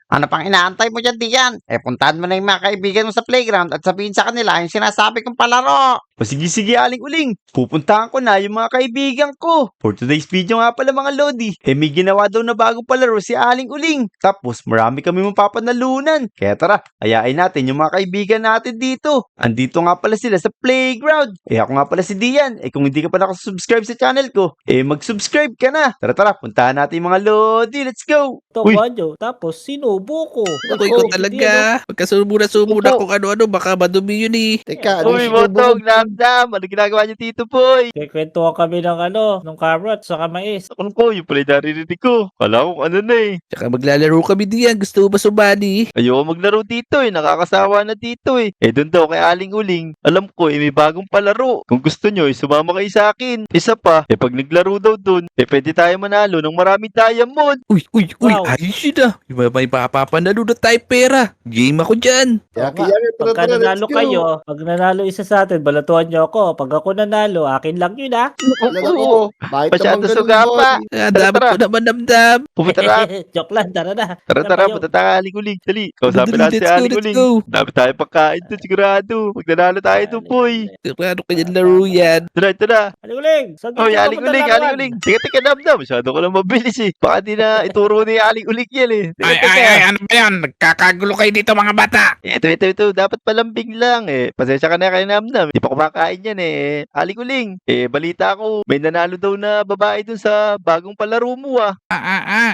Ano pang inaantay mo dyan, Dian? Puntahan mo na yung mga kaibigan mo sa playground at sabihin sa kanila yung sinasabi kong palaro. O sige, Aling Uling. Pupuntahan ko na yung mga kaibigan ko. For today's video nga pala mga Lodi, may ginawa daw na bagong palaro si Aling Uling. Tapos marami kami mapapanalunan. Kaya tara, ayain natin yung mga kaibigan natin dito. Andito nga pala sila sa playground. Ako nga pala si Dian. Kung hindi ka pa nakasubscribe sa channel ko, mag-subscribe ka na. Tara, puntahan natin yung mga Lodi. Let's go! Ito, Uy, Banjo. Tapos, sinubo ko. Ako, ikaw talaga. Magkasubo na kung ano-ano, baka madumi yun eh. Teka, ano uy, yung sinubo Botog, mo? Namdam. Ano ginagawa niyo dito, boy? Kikwentuhan kami ng ng carrot sa mais. Ako po, yung pala yung naririnig ko. Kala ko ano na eh. Tsaka maglalaro kami diyan. Gusto mo ba sumali? Ayoko maglaro dito nakakasawa na dito doon daw kay Aling Uling, alam ko may bagong palaro. Kung gusto nyo, sumama kayo sa akin. Isa pa, pag naglaro daw doon, pwede tayo manalo ng maraming diamond. Uy, Wow. ayos yun ah. May papapanalo na tayo pera. Game ako dyan. Kaya, Oo nga. tara, Pagka tara, nanalo let's go. kayo, pag nanalo isa sa atin, balatuhan nyo ako. Pag ako nanalo, akin lang yun Alam ko, bakit Masyado naman ganun, suga boy? pa. Dapat tara. ko naman namdam. Pumunta na. Joke lang, tara na. Tara, punta tayo kay Aling Uling. Dali, kausapin natin si Aling Let's Uling. go. Dami tayo pagkain doon, sigurado. Pag nanalo tayo doon, boy. Ano kanyang laro yan? Tara. Aling-uling, saan Oh, dito ka Aling Uling, matalaran? Aling Uling. Teka, Namdam. Masyado ko lang mabilis Baka di na ituro ni Aling Uling yan Teka. ano ba yan? Nagkakagulo kayo dito mga bata. Ito. Dapat palambing lang Pasensya ka na kay Namdam. Di pa kumakain yan Aling Uling. Balita ko, may nanalo daw na babae dun sa bagong palaro mo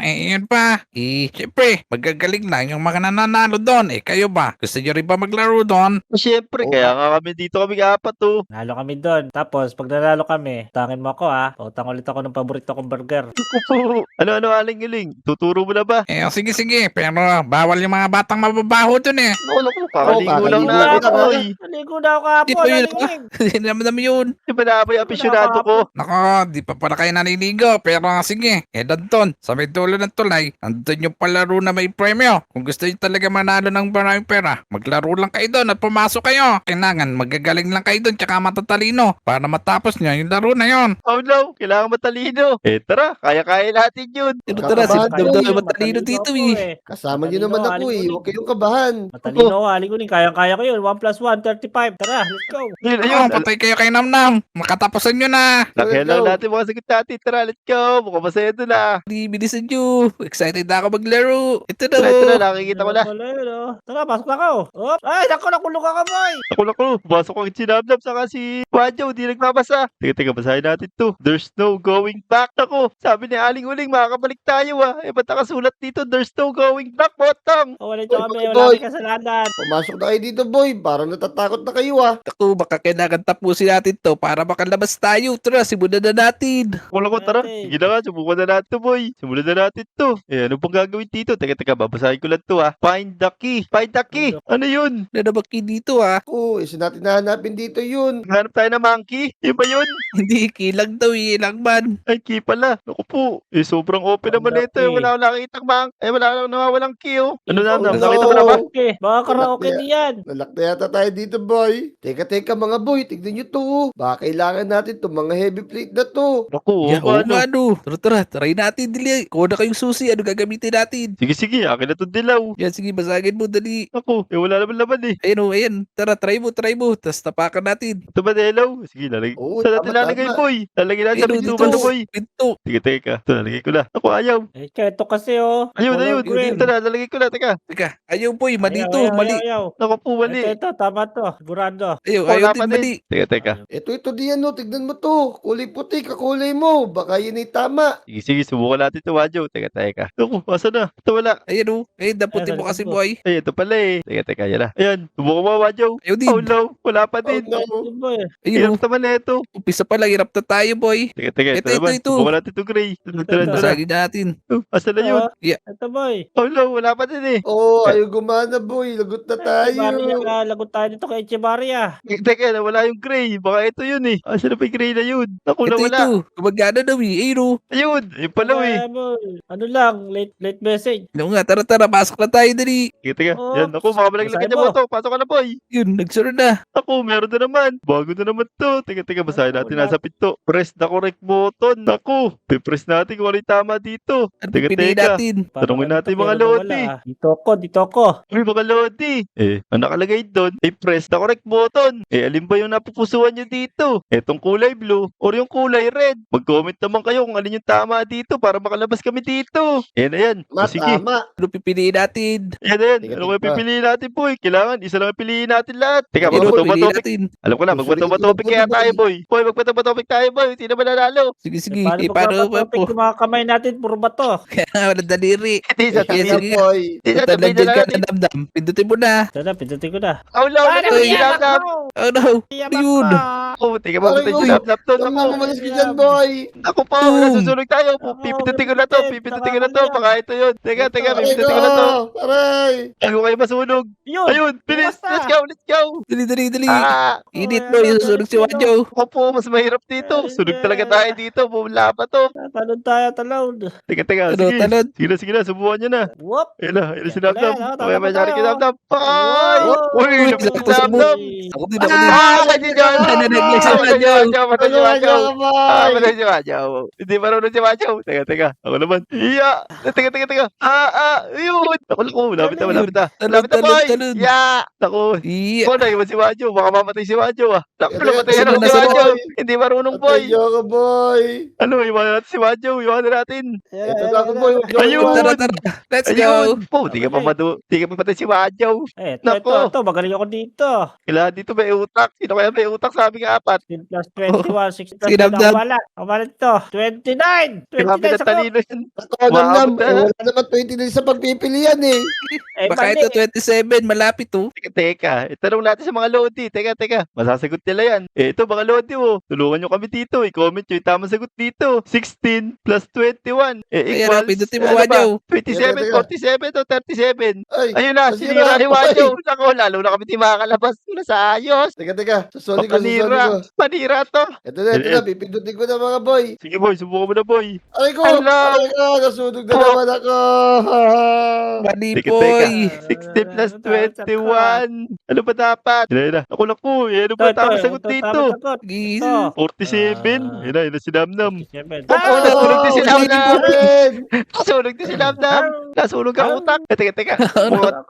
Yun pa. Siyempre, magagaling lang yung mga nananalo doon. Kayo ba? Gusto nyo rin ba maglaro doon? Siyempre, Oo. kaya nga kami dito kami apat Nalo kami doon. Tapos, pag nanalo kami, tangin mo ako Pautang ulit ako ng paborito kong burger. Ano, Aling Uling? Tuturo mo na ba? Sige. Pero bawal yung mga batang mababaho doon Naku, kakaligo lang kakaligo namin lang. boy. Naligo na ako kahapon, Di pa yun Aling-uling. Hindi naman yun. Di ba na yung afisyonado ko? Nako, di pa pala kayo naliligo. Pero sige, Danton, sa may dulo ng tulay, nandun yung palaro na may premyo. Kung gusto nyo talaga manalo ng maraming pera, maglaro lang kayo doon at pumasok kayo. Kailangan magagaling lang kayo doon tsaka matatalino para matapos nyo yung laro na yon. Oh no, kailangan matalino. Tara, kaya natin yun. Pero tara, si Kakabahan Damdam daw na yun, matalino dito eh. Kasama niyo naman ako Aling-uling. Huwag kayong kabahan. Matalino ako, Aling-uling. Kaya-kaya ko yun. 1 plus 1, 35. Tara, let's go. Ayun, Patay kayo kay Namnam. Makatapusan nyo na. Nakaya lang natin mga sagot natin. Tara, let's go. Mukhang masaya doon Di bilisan nyo. Excited na ako maglaro. Ito na Tara, oh. nakikita ko na. Wala yun, Tara, pasok na ako. Oops. Ay, nakulong ka, boy. Ako. Pasok ang sinabnab saka si Wadjo, di nagpapasa. Teka, basahin natin to. There's no going back. Ako, sabi ni Aling Uling, makakabalik tayo ba't nakasulat dito? There's no going back, botong. Wala ito kami. Boy, Wala boy. kami kasalanan. Pumasok na kayo dito, boy. Parang natatakot na kayo, Ako, baka kailangan tapusin natin to para makalabas tayo. Tara, simulan na natin. Ko, tara. Natin. Sige na nga, subukan na natin to, boy. Simulan na natin to. Ano pang gagawin dito? Teka, babasahin ko lang to, Find the key. Ano yun? Na nabaki dito ah. Ako, isa natin nahanapin dito yun. Hanap tayo ng monkey? Yun ba yun? Hindi, kilang daw eh. Ilang man. Ay, key pala. Naku po. Sobrang open naman Ang ito. laki. Wala akong nakikitang wala akong nawawalang key, Ano na, Oh, no. nakita mo na ba? Okay, baka karaoke Wala. diyan. Nalak na yata tayo dito, boy. Teka, mga boy. Tignan nyo to. Baka kailangan natin itong mga heavy plate na to. Naku, Yan, oo ano? nga no. Tara, try natin. Dili. Kuha na kayong susi. Ano gagamitin natin? Sige, akin na itong dilaw. Yan, sige, basagin mo. Dali. Naku, wala naman laman Ayun o, ayan. Tara, try mo. Tapos tapakan natin. Ito ba dilaw? Sige, lalagay. Oo, Saan natin tama, lalagay, tama. boy? Lalagay natin sa Ayun o, pintuan na, boy. Pinto. Sige, teka. Ito, lalagay ko na. Naku, ayaw. Ito kasi Ayun. Color green. Ito na, lalagay ko na. Teka. Teka, ayaw boy. Mali Ayaw, to. ayaw, Mali. ayaw. Naku po, mali. Ito, tama to. Sigurado. Ayaw, Wala ayaw pa din. din. Mali. Teka. Ito diyan, no. Tignan mo to. Kulay puti, kakulay mo. Baka yun ay tama. Sige, subukan natin ito, Wadjo. Teka. Naku, asa na? Ito wala. Ayan o. Ayun, daputin Ayan, mo kasi sabi ko. boy. Ay, ito pala Teka, yan na. Ayan, subukan mo, Wadjo. Ayaw din. Oh no, wala pa din. Oh, no. Ayun Hirap naman na ito. o. Umpisa pa lang. Hirap na tayo boy. Teka, ito Ito, naman. ito. Subukan natin ito, Gray. Tara. Basagin natin. Asa na yun? Ito, boy. Oh no, wala pa din Oo, ayaw gumana, boy. Lagot na tayo. Lagot tayo dito kay Echevarria. Teka, nawala yung Gray. Baka ito yun Asa na pa yung Gray na yun? Naku, Ito, nawala. ito. Gumagana daw eh. Ayun o. Ayun pala Ano lang, late message. Ano nga, tara. Pasok na tayo dali. Teka. Oh, Yan, naku, baka malaglag basahin ka mo. mo to. Pasok ka na, boy. Yun, nagsara na. Naku, meron na naman. Bago na naman to. Teka, basahin natin Wala. nasa pinto. Press the correct button. Naku, pipress natin kung ano yung tama dito. Ano Teka. pipiliin natin? Tanungin natin yung mga Lodi. Dito ako. Uy, mga Lodi. Ang nakalagay doon ay press the correct button. Alin ba yung napupusuan nyo dito? Etong kulay blue or yung kulay red? Mag-comment naman kayo kung alin yung tama dito para makalabas kami dito. Ayan, ayan. O, sige. Tama. Ano pipiliin natin? Ayan, ayan. Teka, Ano kaya teka. pipiliin natin, boy? Kailangan, isa lang ang piliin natin lahat. Teka, Ano magbato ba pipiliin topic? natin? Alam ko na, magbato ba topic kaya tayo, boy? Boy, magbato ba topic tayo, boy? Sino ba nanalo? Sige, sige. Paano Paano ba magpapatopik po? yung mga kamay natin? Puro bato. Wala daliri. Hindi, Sige, sasabihin. sige. boy. Hindi, Punta sasabihin lang na dyan ka natin. na damdam. Pindutin mo na. Sana, pindutin ko na. Oh, no, Paano no, Uy. sinabnab. Oh no. Ayun. Oh, teka, mabuti Aray, uy. sinabnab to. Ang Naku, mamalas ka dyan, boy. Ako po, Boom. nasusunog tayo. Ako, Pipindutin ko na to, pipindutin. pipindutin ko na to. Baka Baka ito yun. Teka, teka, Aray pipindutin ko na to. Aray. Ayaw kayo masunog. Yun! Ayun, bilis. Basta. Let's go, let's go. Dali, dali, dali. Init Oh, mo. ayan, Yung susunog si ayan, Wanjo. Ako po, mas mahirap dito. Sunog talaga tayo dito. Bumula pa to. Talon tayo, talon. Teka, teka, Ano, sige. talon. Sige na, subukan nyo na. Whoop! Ayun na, ayun na sinabnab. Wala, Okay, tama masyari tayo. kinabnab. Ay! Wow! Uy, Uy, lapit sakto sa sinabnab. Ako din, ako din. Kasi dyan! Nananaglag si Patay si Wanjo. Wanjo, patay si Wanjo. boy. Patay si Wanjo. Hindi marunong si Wanjo. Teka, ako naman. Iya! Teka. Ayun! Naku, malapit na. Talon, Malapit na, boy! talon. Yeah! Naku, Iya. ako na iwan si Wanjo. Baka mamatay si Wanjo, ah. Naku, Teka, namatay teka, na si teka, Wanjo. boy. Hindi marunong, boy. Patay ka, boy. Ano, iwanan natin si Wanjo. Iwanan natin. Ito na ako, boy. Ayun. Tara, tara. Let's go. Ayun! Po, di ka pa di ka pa patay si Wanjo. Nako. Ito, magaling ako dito. Kailangan dito may utak. Sino kaya may utak? Sabi nga apat. 16 plus 21, 16 plus Sige, 21. damdam. Ang wala ito. 29! Grabe 29 na sa talino yan. Ako, namnam. Maabot na. Wala naman 20 din sa pagpipilian eh. Baka ito 27. Malapit to. Teka. Itanong natin sa mga Lodi. Teka. Masasagot nila yan. Ito mga Lodi, oh. Tulungan nyo kami dito. I-comment nyo yung tamang sagot dito. 16 plus 21. Ayan, Equals, pindutin mo, ano ba? Wanjo. 27, Teka. 47, o 37. Ay, Ayun na, nasira, sinira ni boy. Wanjo. Nako, lalo na kami di makakalabas. Wala sa ayos. Teka. Susuli ko. Panira to. Ito na. Pipindutin ko na mga boy. Sige boy, subukan mo na boy. Aray ko. Hala. Aray ko. Nasunog na Oh. naman ako. Mali, Teka. boy. 60 plus 21. Ano ba dapat? Yun na. Ako ano ba tamang sagot dito? Gis. Ito. 47. Yun na si Damnam. 47. Oh, nasunog din si Oh, Damnam. Ren. Nasunog din si Damdam. Nasunog ang utak. Teka.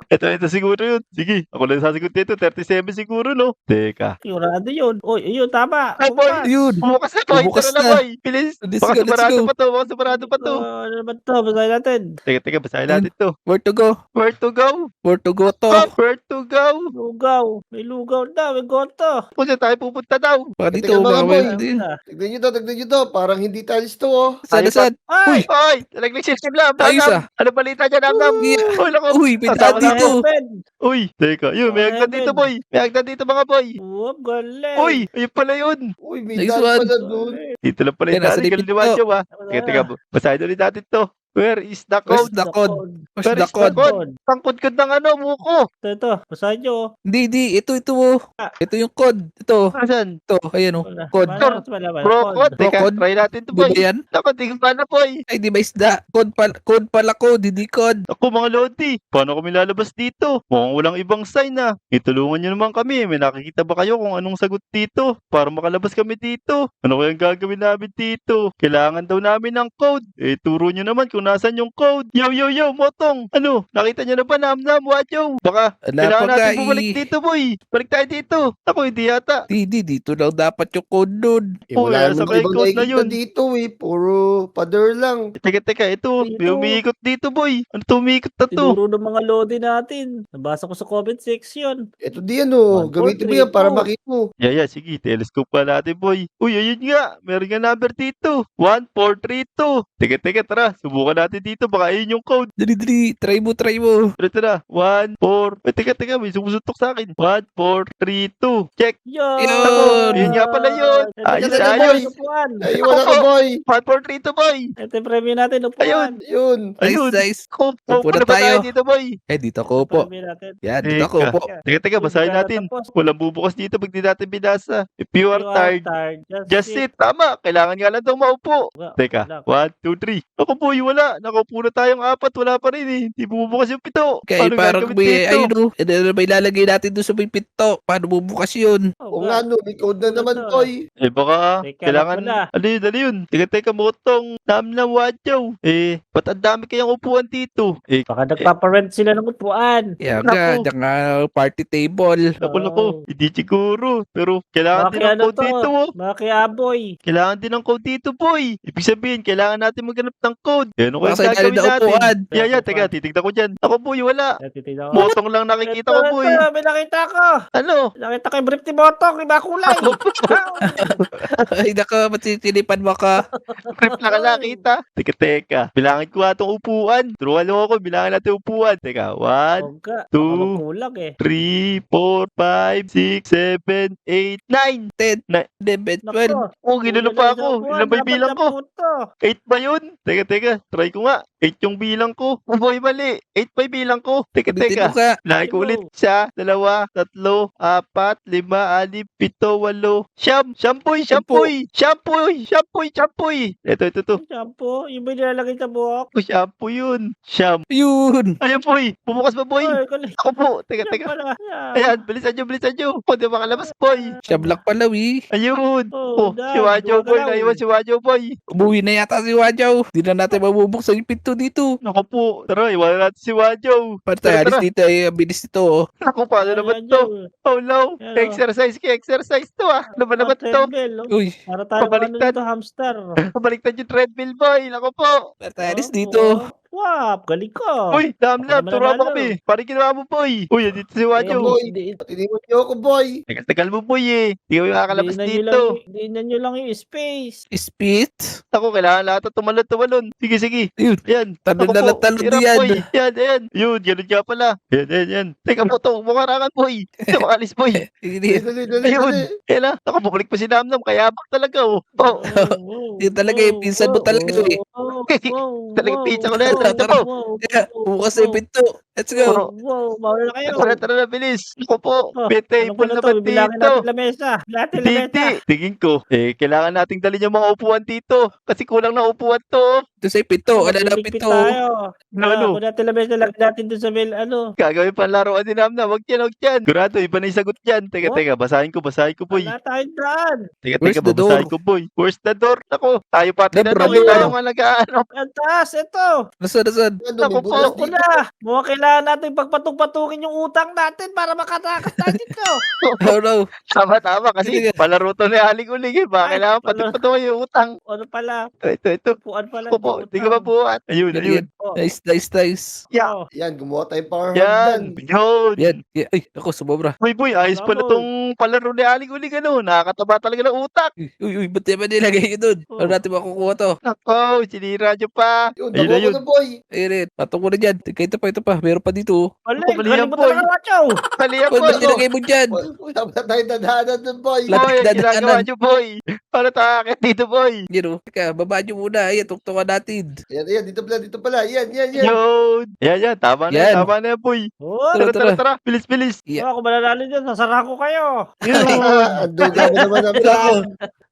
Ito siguro yun. Sige, ako lang sasagot dito. 37 siguro, no? Teka. Sigurado yun. Uy, ayun, tama. Ay, boy. Bukas. Yun. Bumukas na, boy. Bumukas Tara na, na. boy. Bilis. Let's Baka go, let's sabarado go. pa to. Baka sabarado pa to. Ano naman to? Basahin natin. Teka, basahin natin to. Where to go? Where to go? Where to go to? Where to go? Lugaw. May lugaw na. May goto. Kung saan tayo pupunta daw? Baka Teka, dito. mga Baka boy. may din. Tignan nyo to. Parang hindi tiles to oh. Saan, saan? Ay! Hoy! Nalaglag si Siblam! Ayos, Damdam! Ano balita dyan, Damdam? Yeah. Uy, naku! Uy, may Kasama daan dito. Uy! Teka, yun, may hagdan dito, boy! May hagdan dito, mga boy! Whoop, galing. Uy! Ayun pala yun! Uy, may Nice daan one. pala dun. Dito lang pala Yan, yung nasa dali. lipid Galing ni Wanjo, ha? Teka, basahin ulit natin to. Where is the Where's code? the code? Where's Where the is the code? code? Pangkod-kod ng muko! Ito. Basahin nyo. Hindi. Ito. Oh. Ito yung code. Ito. Asan? Ito. Ayan oh. Wala. Code. Wala. Bro, code? Teka, code? try natin to, Di ba boy! yan? Naku, di ko pa na, boy! Ay, di ba isda? Code pala code. Hindi code. Ako mga Lodi, paano kami lalabas dito? Mukhang walang ibang sign na. Itulungan nyo naman kami. May nakikita ba kayo kung anong sagot dito? Para makalabas kami dito. Ano kayang gagawin namin dito? Kailangan daw namin ng code. Turo nyo naman kung nasan yung code. Yo, Motong! Ano? Nakita nyo na ba, Namnam, Wanjo? Baka kailangan Wala pa natin bumalik dito, boy. Balik tayo dito. Ako, hindi yata. Hindi. Dito daw dapat yung code nun. Wala nasa naman ibang code na nakikita yun. dito eh. Puro pader lang. Teka, ito. May Dito. umiikot dito, boy. Ano to umiikot na to? Tinuro ng mga lodi natin. Nabasa ko sa comment section. Ito di ano. 1, 4, Gamitin mo 3, yan para 4. makita mo. Yeah, sige. Telescope pa natin, boy. Uy, ayun nga. Meron nga number dito. 1432. Teka, tara. Subukan natin dito. Baka ayun yung code. Dali. Try mo. Ito na. 1, 4. Teka. May sumusuntok sa akin. 1, 4, 3, 2. Check. Yun! Yun! Yun nga pala yun. Ayos, Ayos. upuan. Ay, wala ka boy. 1, 4, 3, 2, boy. Ito yung premyo natin, upuan. Yun. Ayun. Nice. Upo Upo na na ba tayo tayo. dito, boy? Dito ako po. Premyo natin. Yan, dito ako po. Teka. Basahin natin. Walang bubukas dito pag di natin binasa. If you are tired, just sit. Tama. Kailangan nga lang daw maupo. Teka. 1, 2, 3. Ako, boy. Wala. wala. Nakaupo na tayong 4, wala pa rin eh. Hindi bumubukas yung pito. Kaya Paano parang gagawin may, dito? ayun o, ano ba ilalagay natin doon sa may pinto? Paano bubukas yun? O nga no, may code na naman, boy. Eh baka Teka, kailangan, wala. ano yun? Teka, motong, nam wadyaw. Eh, ba't ang dami kayang upuan dito? Eh, Baka nagpaparent sila ng upuan. Yan Naku. nga, diyan nga party table. naku, hindi siguro. Pero kailangan din Bakit ng ano code to? dito, oh. Bakit aboy? Kailangan din ng code dito, boy. Ibig sabihin, kailangan natin maghanap ng code. Eh, ano kaya Baka sa ilalim gagawin na natin? upuan. Yeah, teka, titignan ko dyan. Ako, boy, wala. Titignan ko. Motong lang nakikita ko, boy. Ito, may nakita ko. Ano? Nakita ko yung brief ni Botong, iba kulay. Ay, naka, matitilipan mo ka. Trip na nakakita. Teka. Bilangin ko nga itong upuan. Turuan mo ako, bilangin natin upuan. Teka, 1, Bongga. Two. Baka magkulang eh. 3, 4, 5, 6, 7, 8, 9. 10, Na- 11, 12. Nako. Oh, ginano pa ako. Ilan ba yung bilang ko? 8 ba yun? Teka. Try ko nga. 8 yung bilang ko. Oh boy, mali. 8 pa yung bilang ko. Ulitin Teka. mo ka. Bilangin ko ulit. 1, 2, 3, 4, 5, 6, 7, 8, 9. Siyampoy. Ito. Shampoo, yung ba nilalagay sa buhok? Oh, shampoo yun. Sham. Yun. Ayun, boy. Bumukas ba, boy? Ay, galing. Ako po. Teka. Yan pala. Yan. Ayan, bilisan nyo. O, di makalabas, boy. Siya black pala, wi. Ayun. Oh, Si Wajo, boy. gumagalaw. Naiwan si Wajo, boy. Umuwi na yata si Wajaw. Di na natin mabubuksan yung pinto dito. Naku po. Tara, iwanan natin si Wajo. Para tayo, alis dito. Ay, ang bilis nito, oh. Naku, paano Ayan, naman yan, to? yan. Oh, no. Yan, oh. Exercise to, ah. Ano ba naman to? Treadmill, oh. Uy, Para tayo ano Pabaliktad. dito, hamster. Pabaliktad yung treadmill, boy. Naku po. para tayo, alis Oh, dito. Wow, galing ko. Uy, dam, Ako naman turuan mo nanalo. kami. Parang ginawa mo, boy. Uy, dito si Wajo. boy. Hindi Tiniwan niyo ako, boy. Tagal mo, boy, eh. Di ko makakalabas dito. nyo lang yung space. Spit. Ako, kailangan lahat na tumalon. Sige. Yun. Yan. Talon Ako na po. lang talon Hirap, yan. boy. Yan. Yun, ganun nga pala. Yan. Teka mo to, mukarangan, boy. Hindi makalis, boy. Hindi. Dali. Ayun. Yan na. Nakabuklik pa si Namnam. Kaya bak talaga, oh. Oh. Yun talaga, yung pinsan mo talaga, eh. Talagang pizza ko na yan. Ito po. Kaya, bukas na yung pinto. Let's go. Wow, mawala na kayo. Tara na, bilis. Ako po. Oh, May Ano table pala na to? ba Bibilangin dito? natin lamesa. Natin lamesa. Hindi. Tingin ko. Kailangan nating dalhin yung mga upuan dito. Kasi kulang na upuan to. Ito sa yung pinto. Ano na Ligpit pinto? tayo. Ano? Kung natin lamesa, lagyan natin dun sa mail, Gagawin pa laruan din namin. Wag yan. Sigurado, iba na yung sagot dyan. Teka. Basahin ko, boy. Wala tayong daan. Where's the Babasahin door? ko, boy. Where's the door? Ako, tayo pa tinanong. brother. Tayo nga nag-ano. Ang taas, ito. Nasaan? Ano, Ako may po, bulas Ako dito. na. Mukhang kailangan natin pagpatung-patungin yung utang natin para makatakas tayo dito. Oh no. Tama. Kasi Sige. palaro to ni Aling Uling. Baka Ay, kailangan palaro. pati yung utang. Ano pala? Ito. Puan pala. Ako po. Hindi ko mabuhat. Ayun. Oh. Nice. Yeah. Oh. Yan, gumawa tayong power Yan. hagdan. Yun. Yan. Ay, ako, sumobra. Boy, ayos pala Bravo. tong palaro ni Aling Uling. Nakakataba talaga ng utak. Uy, ba't naman nilagay yun doon? Oh. Ano natin makukuha to? Nako, sinira nyo pa. Yun, Ayun damo ko na, boy. Ayun, patong mo na dyan. Ito pa. Meron pa dito. Mali, Mali galing yan, mo boy. talaga, Wacho. Mali yan, Boy, boy. ba't nilagay mo dyan? Boy, wala ba tayong dadaanan dun, boy? Lat- Boy, ang Dadaanan. ginagawa nyo, boy. Para takakit dito, boy. Yan o. Teka, baba nyo muna. Ayan, tuktungan natin. Ayan, dito pala. Yan. Yun. Yan. Tama na Yan. yan, boy. Oh, Tara. Bilis. Yeah. ako mananalo dyan, sasara ko kayo. Ang duga mo naman namin. Ako.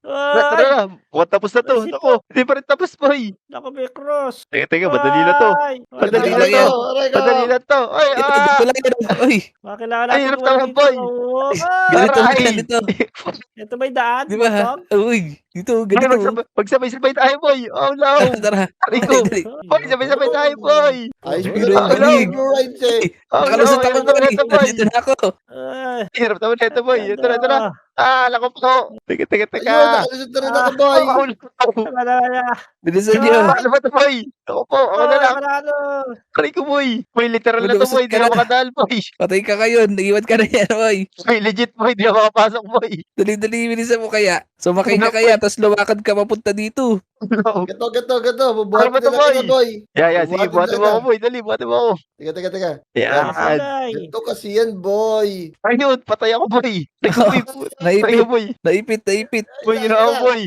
Tara. Mukhang tapos na to. Nako, hindi pa rin tapos, boy. Naku, may cross. Teka, madali na to. Ay, Madali na to. Madali na to. Ay, Ito lang yan. Uy, Makailangan Ay, natin hirap kung ano naman, dito. boy. Oo. ganito Aray. lang ito. Ito may daan. Di ba? Botong? Uy, dito, ganito. Magsabay-sabay tayo, boy. Oh, no. Tara. Rico. Dali. Boy, sabay-sabay tayo, boy. Ayos mo Biro na yung big. rides eh. Oh, no. Nakalusot ako, Hirap naman boy. ito, boy. Nandito na ako. Ay, Hirap naman ito, boy. Tara. Nako po. Teka. Ayun, nakalusot na rin ako, boy. wala. Bilisan nyo. Ano ba ito, boy? Ako po. Ako na lang. Manalo. Rico, boy. Boy, literal na to, Lulusot boy. Hindi ka ako na. makadal, boy. Patay ka ngayon. Nag-iwan ka na yan, boy. Boy, legit, boy. Hindi ako makapasok, boy. Dali, bilisan mo kaya. Sumakay ka Ano, kaya, tapos lumakad ka papunta dito. No. Gato. Bubuhat Ano ba na to, lang kita, boy. Sige, buhatin mo ako, boy. Dali, buhatin mo ako. Teka. Yan. Kulay. Ganito kasi yan, boy. Ayun, patay ako, boy. Rico, boy. Patay Naipit, ako, boy. naipit. Boy, ginawa, boy.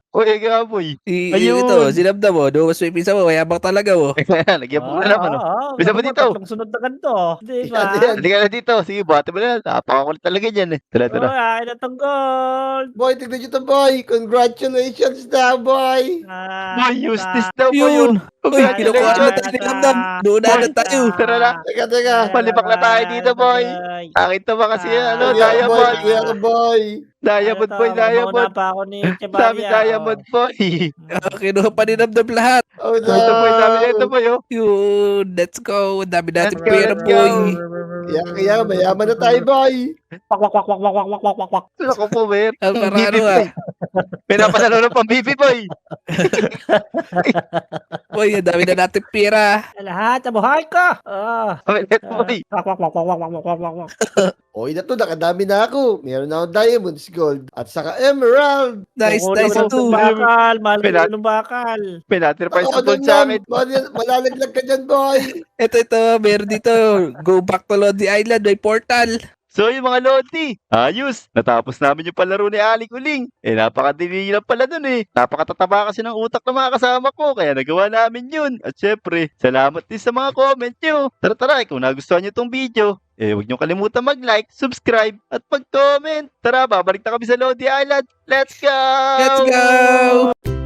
Boy, ginawa, boy. Ayun. Ito, sinabda mo. Dumas mo yung pinsa mo. Mayabang talaga mo. Lagyan mo na naman, oh. Bisa ba dito? Tatlong sunod na ganito. Di ba? Yan. Halika na dito. Sige, buhatin mo na. Napakakulit talaga dyan, eh. Tara. Oh, ay, natanggol. Boy, tignan nyo to, boy. Congratulations na, boy. Boy, use this daw, boy. Yun. Uy, kinukuha na tayo ni Damdam. Doon na agad tayo. Tara na. Teka. Palibak na tayo dito, boy. Akin to ba kasi Diamond. Kuya ko, boy. Diamond boy, Diamond. Mauna pa ako ni Dami Chevaria. Diamond boy. Kinuha pa ni Damdam lahat. Oh, no. Ito boy, ito boy, oh. Yun, let's go. Dami natin Let's go, pera, let's boy. Kaya, mayaman na tayo, boy. Wak, wak, wak, wak, wak, wak, wak, wak, wak. Ako po, mer. Alvarado ah. Pinapanalo ng pang-bibi, boy. Boy, ang dami na natin pera. Lahat sa buhay ko. Ulit, boy. Wak, wak, wak, wak, wak, wak, wak, wak, wak. Okay na to, nakadami na ako. Meron na akong diamonds, gold, at saka emerald. Nice, Kukulo nice ko ng ito. bakal. Mahal Pinat- ko ng bakal. Pinatir pa yung Ako gold din sa yan. amin. Malalaglag ka dyan, boy. Ito, meron dito. Go back to Lodi Island, may portal. So yung mga Lodi, ayos, natapos namin yung palaro ni Aling Uling. Napakadili lang pala dun Napakatataba kasi ng utak ng mga kasama ko, kaya nagawa namin yun. At syempre, salamat din sa mga comment nyo. Tara, kung nagustuhan nyo tong video, huwag nyo kalimutan mag-like, subscribe, at mag-comment. Tara, babalik na kami sa Lodi Island. Let's go! Let's go!